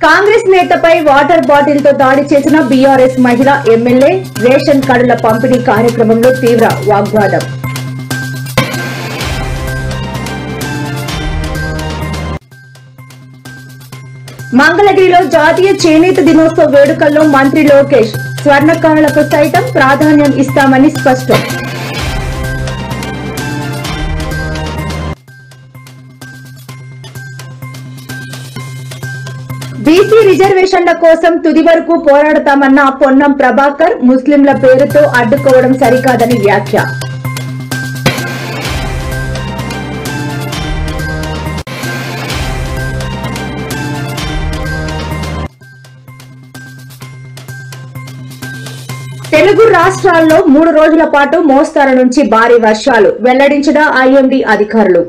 Congress నేతపై water bottle తో దాడి చేసిన బీఆర్ఎస్ మహిళా ఎమ్మెల్యే రేషన్ కార్డుల పంపిణీ కార్యక్రమంలో తీవ్ర వాగ్వాదం. మంగళగిరిలో జాతీయ చేనేత దినోత్సవ వేడుకల్లో మంత్రి లోకేష్ స్వర్ణకారులకు సైతం ప్రాధాన్యం ఇస్తామని స్పష్టం. బీసీ రిజర్వేషన్ల కోసం తుది వరకు పోరాడతామన్న పొన్నం ప్రభాకర్ ముస్లింల పేరుతో అడ్డుకోవడం సరికాదని వ్యాఖ్య. తెలుగు రాష్ట్రాల్లో 3 రోజుల పాటు మోస్తారు నుంచి భారీ వర్షాలు వెల్లడించిన ఐఎండీ అధికారులు.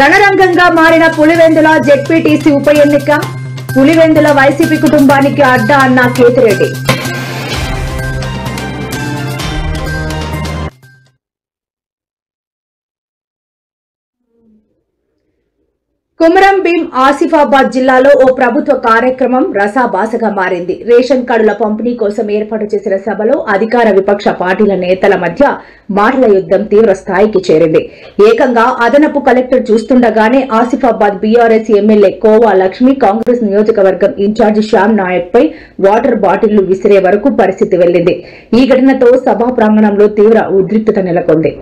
రణరంగంగా మారిన పులివెందుల జెడ్పీటీసీ ఉప ఎన్నిక. పులివెందుల వైసీపీ కుటుంబానికి అడ్డా అన్న కేతిరెడ్డి. కుమరం భీం ఆసిఫాబాద్ జిల్లాలో ఓ ప్రభుత్వ కార్యక్రమం రసాభాసగా మారింది. రేషన్ కార్డుల పంపిణీ కోసం ఏర్పాటు చేసిన సభలో అధికార విపక్ష పార్టీల నేతల మధ్య మాటల యుద్దం తీవ్ర స్థాయికి చేరింది. ఏకంగా అదనపు కలెక్టర్ చూస్తుండగానే ఆసిఫాబాద్ బీఆర్ఎస్ ఎమ్మెల్యే కోవా లక్ష్మి కాంగ్రెస్ నియోజకవర్గం ఇన్ఛార్జి శ్యామ్ నాయక్ పై వాటర్ బాటిళ్లు విసిరే వరకు పరిస్థితి వెళ్లింది. ఈ ఘటనతో సభా ప్రాంగణంలో తీవ్ర ఉద్రిక్తత నెలకొంది.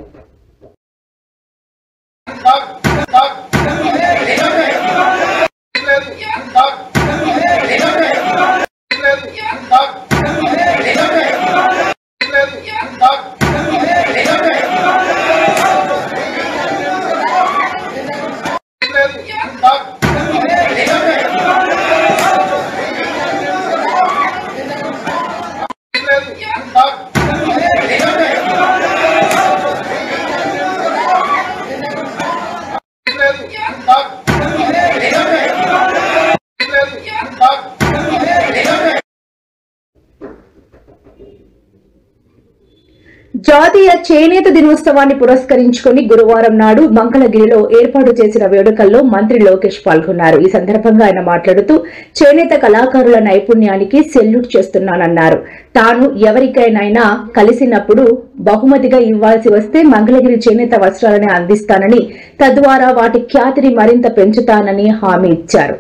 జాతీయ చేనేత దినోత్సవాన్ని పురస్కరించుకుని గురువారం నాడు మంగళగిరిలో ఏర్పాటు చేసిన వేడుకల్లో మంత్రి లోకేష్ పాల్గొన్నారు. ఈ సందర్భంగా ఆయన మాట్లాడుతూ చేనేత కళాకారుల నైపుణ్యానికి సెల్యూట్ చేస్తున్నానన్నారు. తాను ఎవరికైనా కలిసినప్పుడు బహుమతిగా ఇవ్వాల్సి వస్తే మంగళగిరి చేనేత వస్త్రాలనే అందిస్తానని, తద్వారా వాటి ఖ్యాతిని మరింత పెంచుతానని హామీ ఇచ్చారు.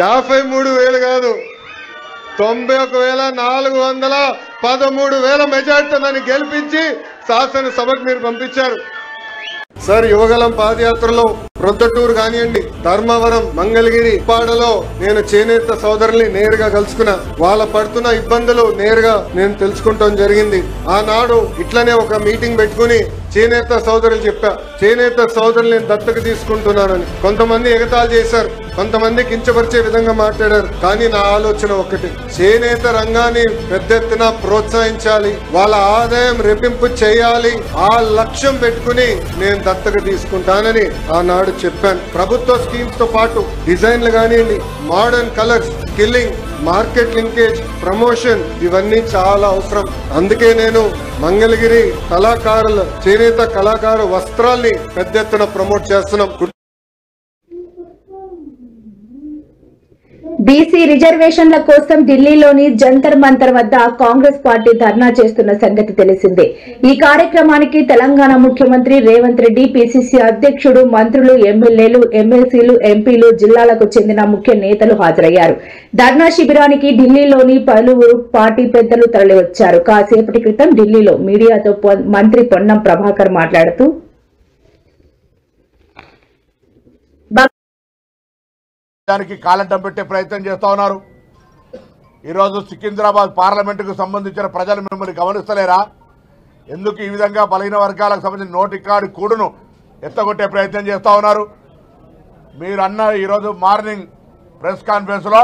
$53,000 కాదు, 91,413 మెజార్టీతో నన్ను గెలిపించి శాసనసభకు మీరు పంపించారు. సార్, యువగలం పాదయాత్రలో ప్రొద్దుటూరు కానివ్వండి, ధర్మవరం, మంగళగిరి, ఉప్పాడలో నేను చేనేత సోదరుల్ని నేరుగా కలుసుకున్నా. వాళ్ళ పడుతున్న ఇబ్బందులు నేరుగా నేను తెలుసుకుంటాం జరిగింది. ఆనాడు ఇట్లనే ఒక మీటింగ్ పెట్టుకుని చేనేత సోదరులు చెప్పా, చేనేత సోదరులు నేను దత్తత తీసుకుంటున్నానని. కొంతమంది ఎగతాళి చేశారు, కొంతమంది కించపరిచే విధంగా మాట్లాడారు. కానీ నా ఆలోచన ఒకటి, చేనేత రంగాన్ని పెద్ద ఎత్తున ప్రోత్సహించాలి, వాళ్ళ ఆదాయం రెట్టింపు చేయాలి. ఆ లక్ష్యం పెట్టుకుని నేను దత్తత తీసుకుంటానని ఆనాడు చెప్పాను. ప్రభుత్వ స్కీమ్స్ తో పాటు డిజైన్లు కానివ్వండి, modern colours, skilling, market linkage, promotion, ఇవన్నీ చాలా అవసరం. అందుకే నేను మంగళగిరి కళాకారుల చేనేత కళాకారు వస్త్రాల్ని పెద్ద ఎత్తున ప్రమోట్ చేస్తున్నాం. బీసీ రిజర్వేషన్ల కోసం ఢిల్లీలోని జంతర్ మంతర్ వద్ద కాంగ్రెస్ పార్టీ ధర్నా చేస్తున్న సంగతి తెలిసిందే. ఈ కార్యక్రమానికి తెలంగాణ ముఖ్యమంత్రి రేవంత్ రెడ్డి, పీసీసీ అధ్యక్షుడు, మంత్రులు, ఎమ్మెల్యేలు, ఎమ్మెల్సీలు, ఎంపీలు, జిల్లాలకు చెందిన ముఖ్య నేతలు హాజరయ్యారు. ధర్నా శిబిరానికి ఢిల్లీలోని పలువురు పార్టీ పెద్దలు తరలివచ్చారు. కాసేపటి క్రితం ఢిల్లీలో మీడియాతో మంత్రి పొన్నం ప్రభాకర్ మాట్లాడుతూ దానికి కాలడ్డం పెట్టే ప్రయత్నం చేస్తా ఉన్నారు. ఈరోజు సికింద్రాబాద్ పార్లమెంటుకు సంబంధించిన ప్రజలు మిమ్మల్ని గమనిస్తలేరా? ఎందుకు ఈ విధంగా బలహీన వర్గాలకు సంబంధించిన నోటికాడి కూడును ఎత్తగొట్టే ప్రయత్నం చేస్తా ఉన్నారు? మీరు అన్న ఈరోజు మార్నింగ్ ప్రెస్ కాన్ఫరెన్స్ లో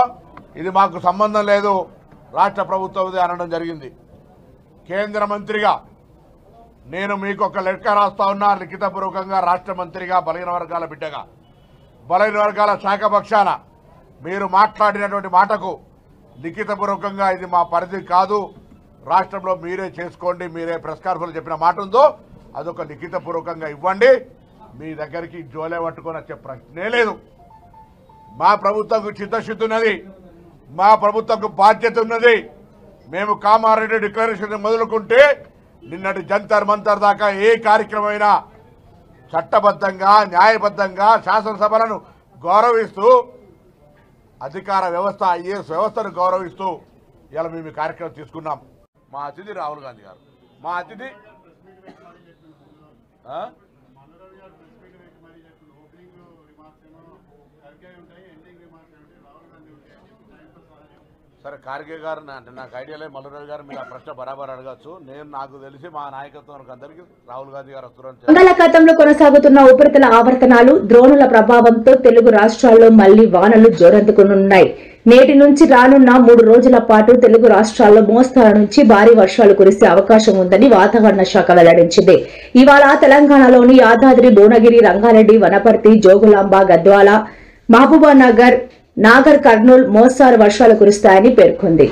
ఇది మాకు సంబంధం లేదు, రాష్ట్ర ప్రభుత్వం అనడం జరిగింది. కేంద్ర మంత్రిగా నేను మీకు ఒక లెక్క రాస్తా ఉన్నా, లిఖితపూర్వకంగా రాష్ట్ర మంత్రిగా, బలహీన వర్గాల బిడ్డగా, బలహీన వర్గాల శాఖ పక్షాన మీరు మాట్లాడినటువంటి మాటకు లిఖితపూర్వకంగా ఇది మా పరిధి కాదు, రాష్ట్రంలో మీరే చేసుకోండి, మీరే ప్రెస్ కాన్ఫరెన్స్ చెప్పిన మాట ఉందో అదొక లిఖితపూర్వకంగా ఇవ్వండి. మీ దగ్గరికి జోలే పట్టుకొని వచ్చే ప్రశ్నే లేదు. మా ప్రభుత్వంకు చిత్తశుద్ధి ఉన్నది, మా ప్రభుత్వంకు బాధ్యత ఉన్నది. మేము కామారెడ్డి డిక్లరేషన్ మొదలుకుంటే నిన్నటి జంతర్ మంతర్ దాకా ఏ కార్యక్రమమైనా చట్టబద్ధంగా, న్యాయబద్ధంగా శాసనసభలను గౌరవిస్తూ, అధికార వ్యవస్థ, ఐఏఎస్ వ్యవస్థను గౌరవిస్తూ ఇలా మేము ఈ కార్యక్రమం తీసుకున్నాం. మా అతిథి రాహుల్ గాంధీ గారు, మా అతిథి సరే ఖార్గే గారు అంటే నాకు ఐడియా లేదు. మల్లురాజు గారు మీరు ఆ ప్రశ్న బరాబర్ అడగచ్చు. నేను నాకు తెలిసి మా నాయకత్వం అందరికీ రాహుల్ గాంధీ గారు వస్తున్నారు. బంగాళాఖాతంలో కొనసాగుతున్న ఉపరితల ఆవర్తనాలు, ద్రోణుల ప్రభావంతో తెలుగు రాష్ట్రాల్లో మళ్లీ వానలు జోరందుకునున్నాయి. నేటి నుంచి రానున్న 3 రోజుల పాటు తెలుగు రాష్ట్రాల్లో మోస్తరు నుంచి భారీ వర్షాలు కురిసే అవకాశం ఉందని వాతావరణ శాఖ వెల్లడించింది. ఇవాళ తెలంగాణలోని యాదాద్రి, భువనగిరి, రంగారెడ్డి, వనపర్తి, జోగులాంబ, గద్వాల, మహబూబానగర్, నాగర్ కర్నూల్ మోస్తారు వర్షాలు కురుస్తాయని పేర్కొంది.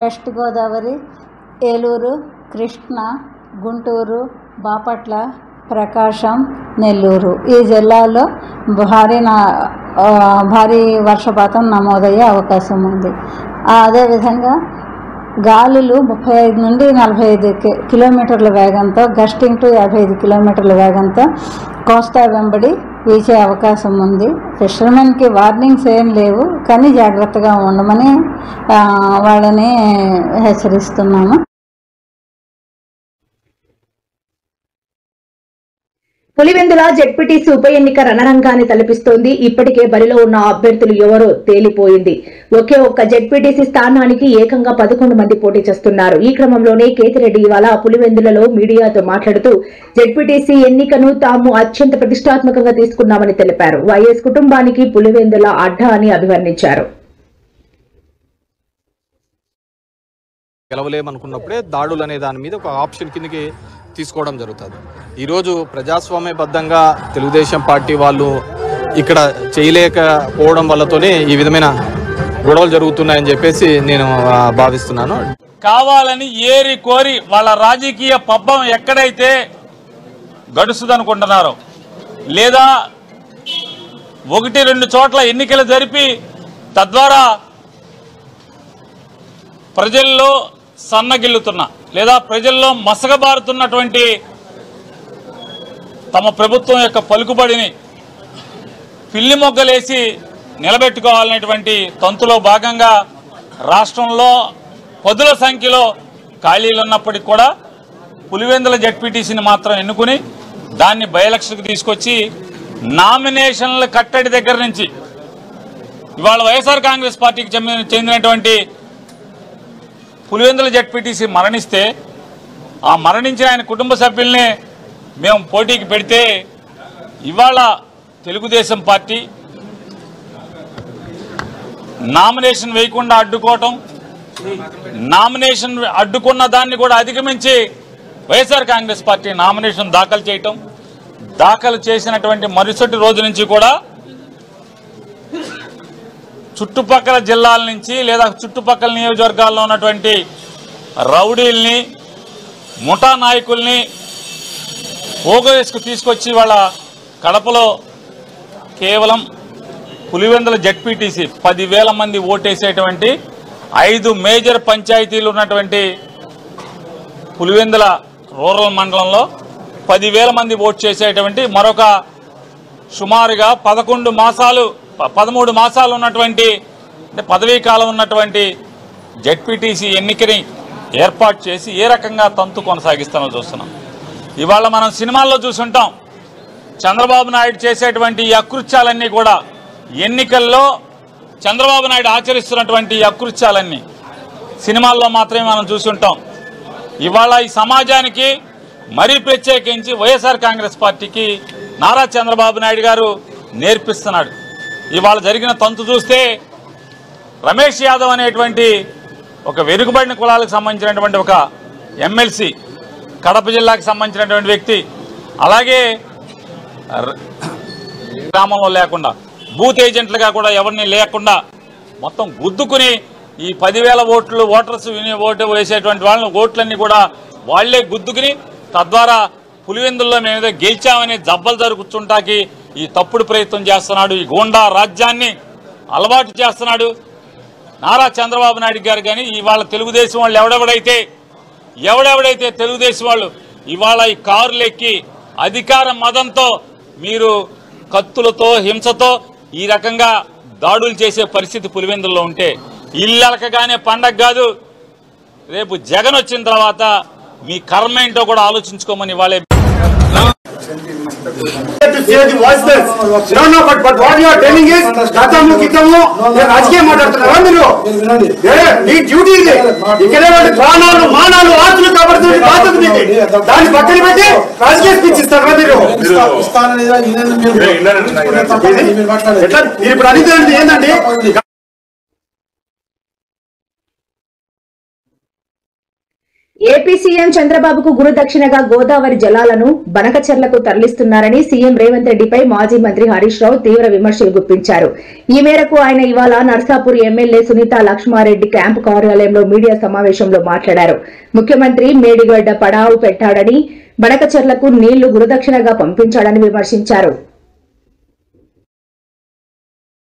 వెస్ట్ గోదావరి, ఏలూరు, కృష్ణా, గుంటూరు, బాపట్ల, ప్రకాశం, నెల్లూరు ఈ జిల్లాల్లో భారీ వర్షపాతం నమోదయ్యే అవకాశం ఉంది. అదేవిధంగా గాలులు 35 నుండి 45 కిలోమీటర్ల వేగంతో, గస్టింగ్ టు 55 కిలోమీటర్ల వేగంతో కోస్తా వెంబడి వీచే అవకాశం ఉంది. ఫిషర్మెన్కి వార్నింగ్స్ ఏం లేవు, కానీ జాగ్రత్తగా ఉండమని వాళ్ళని హెచ్చరిస్తున్నాము. పులివెందుల జెడ్పీటీసీ ఉప ఎన్నిక రణరంగాన్ని తలపిస్తోంది. ఇప్పటికే బరిలో ఉన్న అభ్యర్థులు ఎవరో తేలిపోయింది. ఒకే ఒక్క జెడ్పీటీసీ స్థానానికి ఏకంగా 11 మంది పోటీ చేస్తున్నారు. ఈ క్రమంలోనే కేతిరెడ్డి ఇవాళ పులివెందులలో మీడియాతో మాట్లాడుతూ జెడ్పీటీసీ ఎన్నికను తాము అత్యంత ప్రతిష్టాత్మకంగా తీసుకున్నామని తెలిపారు. వైఎస్ కుటుంబానికి పులివెందుల అడ్డా అని అభివర్ణించారు. గెలవలేమనుకున్నప్పుడే దాడులు అనే దాని మీద ఒక ఆప్షన్ కిందకి తీసుకోవడం జరుగుతుంది. ఈరోజు ప్రజాస్వామ్యబద్ధంగా తెలుగుదేశం పార్టీ వాళ్ళు ఇక్కడ చేయలేకపోవడం వల్లతోనే ఈ విధమైన గొడవలు జరుగుతున్నాయని చెప్పేసి నేను భావిస్తున్నాను. కావాలని ఏరి కోరి వాళ్ళ రాజకీయ పబ్బం ఎక్కడైతే గడుస్తుందనుకుంటున్నారో, లేదా 1-2 చోట్ల ఎన్నికలు జరిపి తద్వారా ప్రజల్లో సన్నగిల్లుతున్న లేదా ప్రజల్లో మసగబారుతున్నటువంటి తమ ప్రభుత్వం యొక్క పలుకుబడిని పిల్లి మొగ్గలేసి నిలబెట్టుకోవాలనేటువంటి తంతులో భాగంగా రాష్ట్రంలో 10ల సంఖ్యలో ఖాళీలు ఉన్నప్పటికీ కూడా పులివెందుల జెడ్పీటీసీని మాత్రం ఎన్నుకుని దాన్ని బై ఎలక్షన్కు తీసుకొచ్చి నామినేషన్ల కట్టడి దగ్గర నుంచి ఇవాళ వైఎస్ఆర్ కాంగ్రెస్ పార్టీకి చెందినటువంటి పులివెందుల జెడ్పీటీసీ మరణిస్తే ఆ మరణించిన ఆయన కుటుంబ సభ్యుల్ని మేము పోటీకి పెడితే ఇవాళ తెలుగుదేశం పార్టీ నామినేషన్ వేయకుండా అడ్డుకోవటం, నామినేషన్ అడ్డుకున్న దాన్ని కూడా అధిగమించి వైఎస్ఆర్ కాంగ్రెస్ పార్టీ నామినేషన్ దాఖలు చేయటం, దాఖలు చేసినటువంటి మరుసటి రోజు నుంచి కూడా చుట్టుపక్కల జిల్లాల నుంచి లేదా చుట్టుపక్కల నియోజకవర్గాల్లో ఉన్నటువంటి రౌడీల్ని, ముఠా నాయకుల్ని పోగేసుకు తీసుకొచ్చి వాళ్ళ కడపలో కేవలం పులివెందుల జెడ్పీటీసీ 10,000 మంది ఓటేసేటువంటి 5 మేజర్ పంచాయతీలు ఉన్నటువంటి పులివెందుల రూరల్ మండలంలో 10,000 మంది ఓటు చేసేటువంటి మరొక సుమారుగా 11 మాసాలు 13 మాసాలు ఉన్నటువంటి అంటే పదవీ కాలం ఉన్నటువంటి జెడ్పీటీసీ ఎన్నికని ఏర్పాటు చేసి ఏ రకంగా తంతు కొనసాగిస్తానో చూస్తున్నాం. ఇవాళ మనం సినిమాల్లో చూసుంటాం, చంద్రబాబు నాయుడు చేసేటువంటి ఈ అకృత్యాలన్నీ కూడా ఎన్నికల్లో చంద్రబాబు నాయుడు ఆచరిస్తున్నటువంటి ఈ అకృత్యాలన్నీ సినిమాల్లో మాత్రమే మనం చూసుంటాం. ఇవాళ ఈ సమాజానికి మరీ ప్రత్యేకించి వైఎస్ఆర్ కాంగ్రెస్ పార్టీకి నారా చంద్రబాబు నాయుడు గారు నేర్పిస్తున్నాడు. ఇవాళ జరిగిన తంతు చూస్తే రమేష్ యాదవ్ అనేటువంటి ఒక వెనుకబడిన కులాలకు సంబంధించినటువంటి ఒక ఎమ్మెల్సీ, కడప జిల్లాకు సంబంధించినటువంటి వ్యక్తి, అలాగే గ్రామంలో లేకుండా బూత్ ఏజెంట్లుగా కూడా ఎవరిని లేకుండా మొత్తం గుద్దుకుని ఈ 10,000 ఓట్లు ఓటర్స్ ఓటు వేసేటువంటి వాళ్ళని ఓట్లన్నీ కూడా వాళ్లే గుద్దుకుని తద్వారా పులివెందుల్లో మేమేదో గెలిచామని జబ్బలు జరుగుతుంటాకి ఈ తప్పుడు ప్రయత్నం చేస్తున్నాడు. ఈ గూండా రాజ్యాన్ని అలవాటు చేస్తున్నాడు నారా చంద్రబాబు నాయుడు గారు. కానీ ఇవాళ తెలుగుదేశం వాళ్ళు ఎవడెవడైతే తెలుగుదేశం వాళ్ళు ఇవాళ ఈ కారులు ఎక్కి అధికార మదంతో మీరు కత్తులతో హింసతో ఈ రకంగా దాడులు చేసే పరిస్థితి పులివెందుల్లో ఉంటే ఇల్లలకగానే పండగ కాదు. రేపు జగన్ వచ్చిన తర్వాత మీ కర్మ ఏంటో కూడా ఆలోచించుకోమని వాళ్ళే. రాజకీయం మాట్లాడుతున్నారా మీరు? మీ డ్యూటీ ఇది. ఇక్కడ ప్రాణాలు మానాలు ఆస్తులు కాబడుతుంది బాధ్యత మీది. దాన్ని పక్కన పెట్టి రాజకీయ స్పీచ్ ఇస్తారా మీరు? మీరు ఇప్పుడు అడిగితే ఏంటండి? ఏపీ సీఎం చంద్రబాబుకు గురుదక్షిణగా గోదావరి జలాలను బనకచెర్లకు తరలిస్తున్నారని సీఎం రేవంత్ రెడ్డిపై మాజీ మంత్రి హరీష్ రావు తీవ్ర విమర్శలు గుప్పించారు. ఈ మేరకు ఆయన ఇవాళ నర్సాపూర్ ఎమ్మెల్యే సునీత లక్ష్మారెడ్డి క్యాంపు కార్యాలయంలో మీడియా సమావేశంలో మాట్లాడారు. ముఖ్యమంత్రి మేడిగడ్డ పడావు పెట్టాడని, బనకచెర్లకు నీళ్లు గురుదక్షిణగా పంపించాడని విమర్శించారు.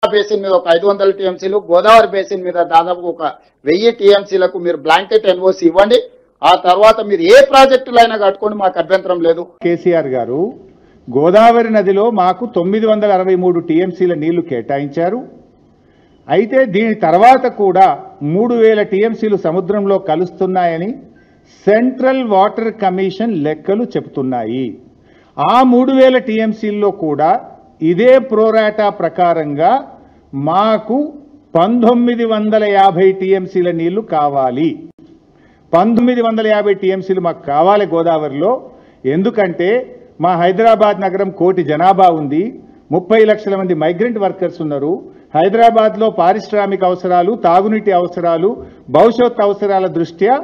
బేసిన్ మీద ఒక 500 టీఎంసీలు, గోదావరి బేసిన్ మీద దాదాపు ఒక 1000 టీఎంసీలకు మీరు బ్లాంకెట్ ఎన్ఓసి ఇవ్వండి. ఆ తర్వాత మీరు ఏ ప్రాజెక్టులైనా కట్టుకోండి, మాకు అభ్యంతరం లేదు. కేసీఆర్ గారు గోదావరి నదిలో మాకు 963 టీఎంసీల నీళ్లు కేటాయించారు. అయితే దీని తర్వాత కూడా 3000 టీఎంసీలు సముద్రంలో కలుస్తున్నాయని సెంట్రల్ వాటర్ కమిషన్ లెక్కలు చెబుతున్నాయి. ఆ 3000 టీఎంసీల్లో కూడా ఇదే ప్రోరాటా ప్రకారంగా మాకు 1950 టీఎంసీల నీళ్లు కావాలి. 1950 టీఎంసీలు మాకు కావాలి గోదావరిలో. ఎందుకంటే మా హైదరాబాద్ నగరం 1 కోటి జనాభా ఉంది, 30 లక్షల మంది మైగ్రెంట్ వర్కర్స్ ఉన్నారు. హైదరాబాద్లో పారిశ్రామిక అవసరాలు, తాగునీటి అవసరాలు, భవిష్యత్ అవసరాల దృష్ట్యా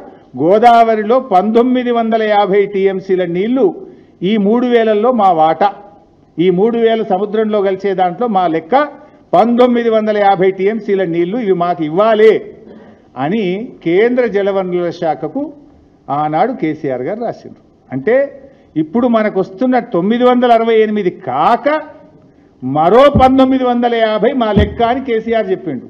గోదావరిలో 1950 టీఎంసీల నీళ్లు ఈ 3000లో మా వాటా. ఈ 3000 సముద్రంలో కలిసే దాంట్లో మా లెక్క 1950 టీఎంసీల నీళ్లు ఇవి మాకు ఇవ్వాలి అని కేంద్ర జలవనరుల శాఖకు ఆనాడు కేసీఆర్ గారు రాసిండ్రు. అంటే ఇప్పుడు మనకు వస్తున్న 968 కాక మరో 1950 మా లెక్క అని కేసీఆర్ చెప్పిండు.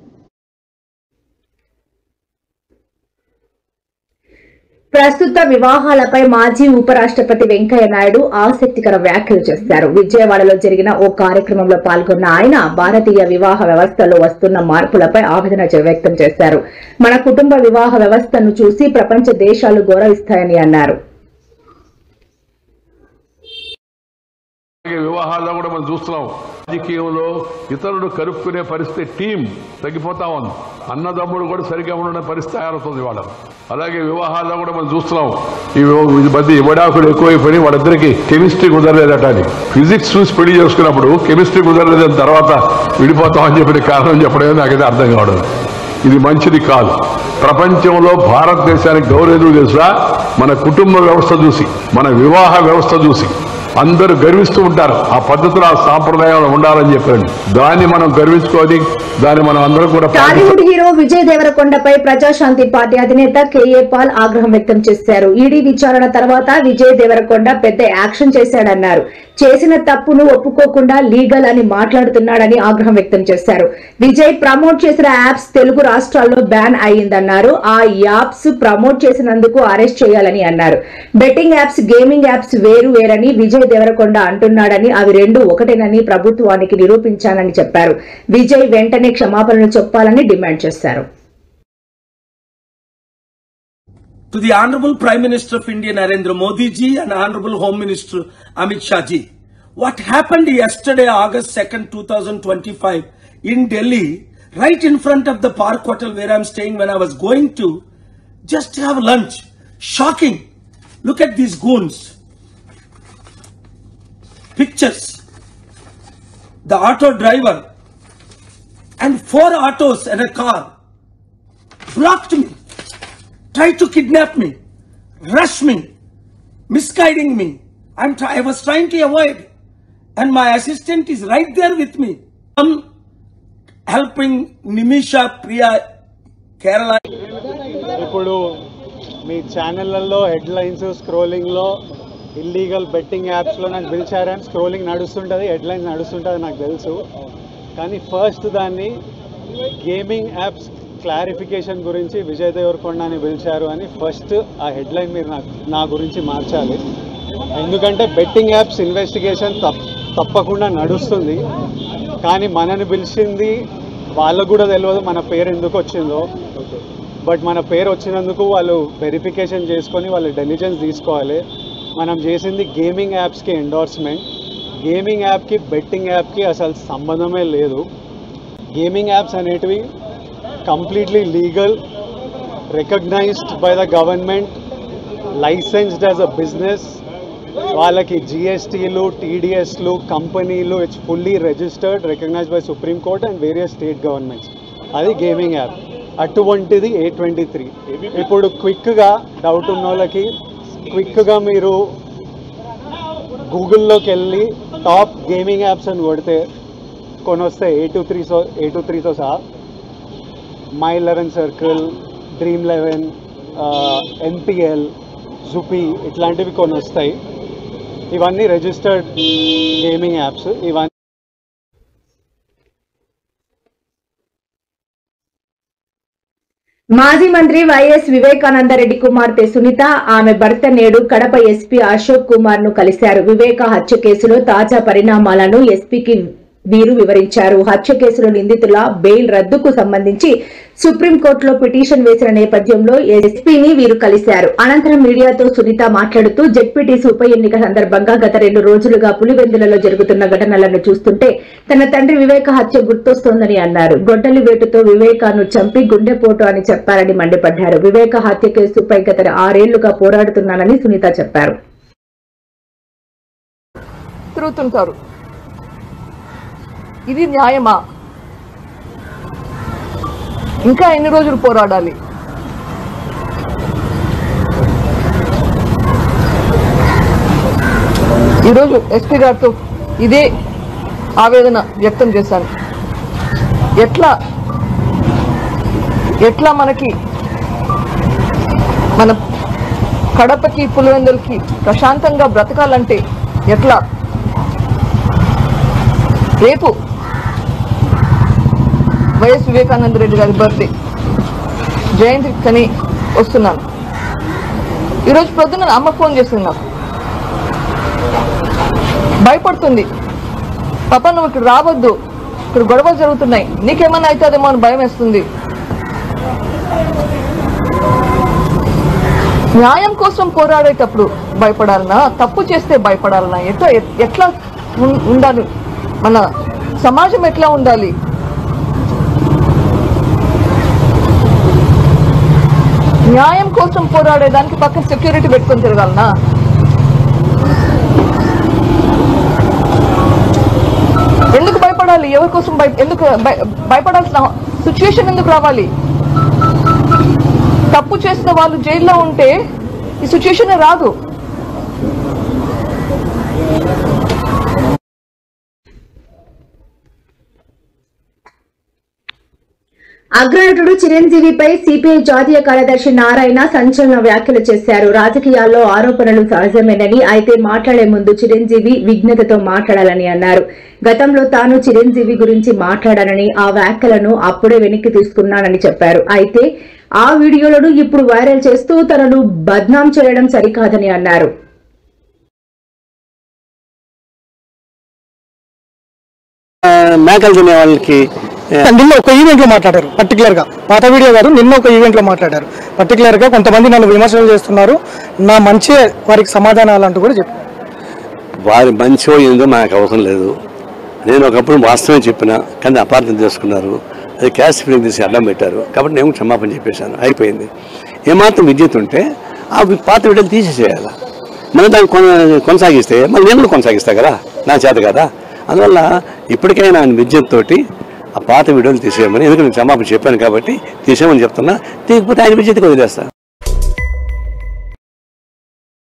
ప్రస్తుత వివాహాలపై మాజీ ఉపరాష్ట్రపతి వెంకయ్య నాయుడు ఆసక్తికర వ్యాఖ్యలు చేశారు. విజయవాడలో జరిగిన ఓ కార్యక్రమంలో పాల్గొన్న ఆయన భారతీయ వివాహ వ్యవస్థలో వస్తున్న మార్పులపై ఆవేదన వ్యక్తం చేశారు. మన కుటుంబ వివాహ వ్యవస్థను చూసి ప్రపంచ దేశాలు గౌరవిస్తాయని అన్నారు. వివాహాల్లో కూడా మనం చూస్తున్నాం, రాజకీయంలో ఇతరులు కలుపుకునే పరిస్థితి టీం తగ్గిపోతా ఉంది. అన్నదమ్ముడు కూడా సరిగ్గా ఉన్న పరిస్థితి తయారవుతుంది వాళ్ళ. అలాగే వివాహాల్లో కూడా మనం చూస్తున్నాం, ఈ మధ్య విడాకులు ఎక్కువైపోయి వాళ్ళిద్దరికి కెమిస్ట్రీ కుదరలేదట అని. ఫిజిక్స్ చూసి పెళ్లి చేసుకున్నప్పుడు కెమిస్ట్రీ కుదరలేదని తర్వాత విడిపోతామని చెప్పిన కారణం చెప్పడమే నాకైతే అర్థం కావడం. ఇది మంచిది కాదు. ప్రపంచంలో భారతదేశానికి గౌరవం తెలుసా? మన కుటుంబ వ్యవస్థ చూసి, మన వివాహ వ్యవస్థ చూసి అందరూ గర్విస్తూ ఉంటారు. ఆ పద్ధతులు, ఆ సాంప్రదాయాలు ఉండాలని చెప్పండి. దాన్ని మనం గర్వించుకోవాలి. దాన్ని మనం అందరం కూడా. టాలీవుడ్ హీరో విజయ్ దేవరకొండపై ప్రజాశాంతి పార్టీ అధినేత కేఏ పాల్ ఆగ్రహం వ్యక్తం చేశారు. ఈడీ విచారణ తర్వాత విజయ్ దేవరకొండ పెద్ద యాక్షన్ చేశాడన్నారు. చేసిన తప్పును ఒప్పుకోకుండా లీగల్ అని మాట్లాడుతున్నాడని ఆగ్రహం వ్యక్తం చేశారు. విజయ్ ప్రమోట్ చేసిన యాప్స్ తెలుగు రాష్ట్రాల్లో బ్యాన్ అయ్యిందన్నారు. ఆ యాప్స్ ప్రమోట్ చేసినందుకు అరెస్ట్ చేయాలని అన్నారు. బెట్టింగ్ యాప్స్, గేమింగ్ యాప్స్ వేరు వేరని విజయ్ విజయ్ దేవరకొండ అంటున్నాడని అవి రెండు ఒకటేనని ప్రభుత్వానికి నిరూపించానని చెప్పారు. విజయ్ వెంటనే క్షమాపణలు చెప్పాలని డిమాండ్ చేశారు. To the Honorable Prime Minister of India Narendra Modi ji and Honorable Home Minister Amit Shah ji, what happened yesterday, August 2nd, 2025 in Delhi, right in front of the Park Hotel where I'm staying, when I was going to just have lunch. Shocking. Look at these goons. Pictures. The auto driver and 4 autos and a car blocked me. Tried to kidnap me, rush me, misguiding me. I was trying to avoid, and my assistant is right there with me. I'm helping Nimisha, Priya, Kerala. ఇప్పుడు మీ ఛానళ్లలో headlines స్క్రోలింగ్లో illegal betting యాప్స్లో నాకు పిలిచారని scrolling నడుస్తుంటుంది, headlines నడుస్తుంటుంది నాకు తెలుసు. కానీ first దాన్ని gaming apps clarification గురించి విజయ్ దేవరకొండని పిలిచారు అని ఫస్ట్ ఆ హెడ్లైన్ మీరు నా గురించి మార్చాలి. ఎందుకంటే బెట్టింగ్ యాప్స్ ఇన్వెస్టిగేషన్ తప్పకుండా నడుస్తుంది. కానీ మనని పిలిచింది వాళ్ళకు కూడా తెలియదు మన పేరు ఎందుకు వచ్చిందో. బట్ మన పేరు వచ్చినందుకు వాళ్ళు వెరిఫికేషన్ చేసుకొని వాళ్ళు డెలిజెన్స్ తీసుకోవాలి. మనం చేసింది గేమింగ్ యాప్స్కి ఎండోర్స్మెంట్. గేమింగ్ యాప్కి బెట్టింగ్ యాప్కి అసలు సంబంధమే లేదు. గేమింగ్ యాప్స్ అనేటివి completely legal, recognized by the government, licensed as a business. వాళ్ళకి జిఎస్టీలు, టీడీఎస్లు, కంపెనీలు, it's fully registered, recognised by supreme court and various state governments. అది గేమింగ్ యాప్. అటువంటిది A23. ఇప్పుడు క్విక్గా డౌట్ ఉన్న వాళ్ళకి క్విక్గా మీరు గూగుల్లోకి వెళ్ళి టాప్ గేమింగ్ యాప్స్ అని కొడితే కొన్ని వస్తాయి A23తో సహా. My11 Circle, Dream11, NPL, Zupi, ఇట్లాంటివి కొన్ని వస్తాయి. ఇవన్నీ రిజిస్టర్డ్ గేమింగ్ యాప్స్. ఇవన్నీ మాజీ మంత్రి వైఎస్ వివేకానందరెడ్డి కుమార్తె సునీత, ఆమె భర్త నేడు కడప ఎస్పీ అశోక్ కుమార్ ను కలిశారు. వివేక హత్య కేసులో తాజా పరిణామాలను ఎస్పీకి వీరు వివరించారు. హత్య కేసులో నిందితుల బెయిల్ రద్దుకు సంబంధించి సుప్రీంకోర్టులో పిటిషన్ వేసిన నేపథ్యంలో ఎస్పీని వీరు కలిశారు. అనంతరం మీడియాతో సునీత మాట్లాడుతూ జెడ్పీటీసీ ఉప ఎన్నిక సందర్భంగా గత 2 రోజులుగా పులివెందులలో జరుగుతున్న ఘటనలను చూస్తుంటే తన తండ్రి వివేక హత్య గుర్తొస్తోందని అన్నారు. గొడ్డలి వేటుతో వివేకాను చంపి గుండెపోటు అని చెప్పారని మండిపడ్డారు. వివేక హత్య కేసుపై గత 6 ఏళ్లుగా పోరాడుతున్నానని సునీత చెప్పారు. ఇది న్యాయమా? ఇంకా ఎన్ని రోజులు పోరాడాలి? ఈరోజు ఎస్పీ గారితో ఇదే ఆవేదన వ్యక్తం చేశాను. ఎట్లా మనకి మన కడపకి పులివెందులకి ప్రశాంతంగా బ్రతకాలంటే ఎట్లా? రేపు వైఎస్ వివేకానందరెడ్డి గారి బర్త్డే జయంతి కని వస్తున్నాను. ఈరోజు పొద్దున అమ్మ ఫోన్ చేసింది నాకు, భయపడుతుంది. పాప నువ్వు ఇక్కడ రావద్దు, ఇక్కడ గొడవలు జరుగుతున్నాయి, నీకేమన్నా అవుతుందేమో అని భయం వేస్తుంది. న్యాయం కోసం పోరాడేటప్పుడు భయపడాలనా, తప్పు చేస్తే భయపడాలనా? ఎట్లా ఉండాలి? మన సమాజం ఎట్లా ఉండాలి? న్యాయం కోసం పోరాడేదానికి పక్కన సెక్యూరిటీ పెట్టుకొని తిరగాలనా? ఎందుకు భయపడాలి? ఎవరి కోసం ఎందుకు భయపడాల్సిన సిచ్యువేషన్ ఎందుకు రావాలి? తప్పు చేసిన వాళ్ళు జైల్లో ఉంటే ఈ సిచ్యువేషన్ రాదు. అగ్రనటుడు చిరంజీవిపై సిపిఐ జాతీయ కార్యదర్శి నారాయణ సంచలన వ్యాఖ్యలు చేశారు. రాజకీయాల్లో ఆరోపణలు సహజమేనని, అయితే మాట్లాడే ముందు చిరంజీవి విజ్ఞతతో మాట్లాడాలని అన్నారు. గతంలో తాను చిరంజీవి గురించి మాట్లాడానని, ఆ వ్యాఖ్యలను అప్పుడే వెనక్కి తీసుకున్నానని చెప్పారు. అయితే ఆ వీడియోలను ఇప్పుడు వైరల్ చేస్తూ తనను బద్నాం చేయడం సరికాదని అన్నారు. మేకలు తినే వాళ్ళకి నిన్న ఒక ఈవెంట్ లో మాట్లాడారు పర్టికులర్ గా, పాత వీడియో గారు నిన్న ఒక ఈవెంట్ లో మాట్లాడారు పర్టికులర్ గా. కొంతమంది నన్ను విమర్శలు చేస్తున్నారు, నా మంచి వారికి సమాధానాలు అంటూ కూడా చెప్పారు. వారి మంచో ఏందో నాకు అవసరం లేదు. నేను ఒకప్పుడు వాస్తవం చెప్పిన, కానీ అపార్థం చేసుకున్నారు. అది క్యాస్ట్ ఫీలింగ్ తీసి అడ్డం పెట్టారు కాబట్టి నేను క్షమాపణ చెప్పేశాను, అయిపోయింది. ఏమాత్రం విద్యుత్ ఉంటే ఆ పాత వీడియోలు తీసేసేయాలి. మనం దాన్ని కొనసాగిస్తే మళ్ళీ నేను కూడా కొనసాగిస్తా కదా, నా చేత కదా. అందువల్ల ఇప్పటికైనా ఆయన విద్యుత్ తోటి ఆ పాత వీడియోలు తీసేయమని, ఎందుకంటే నేను క్షమాపణ చెప్పాను కాబట్టి తీసేయమని చెప్తున్నా. తీయకపోతే ఆయన విద్యుత్కి వదిలేస్తా.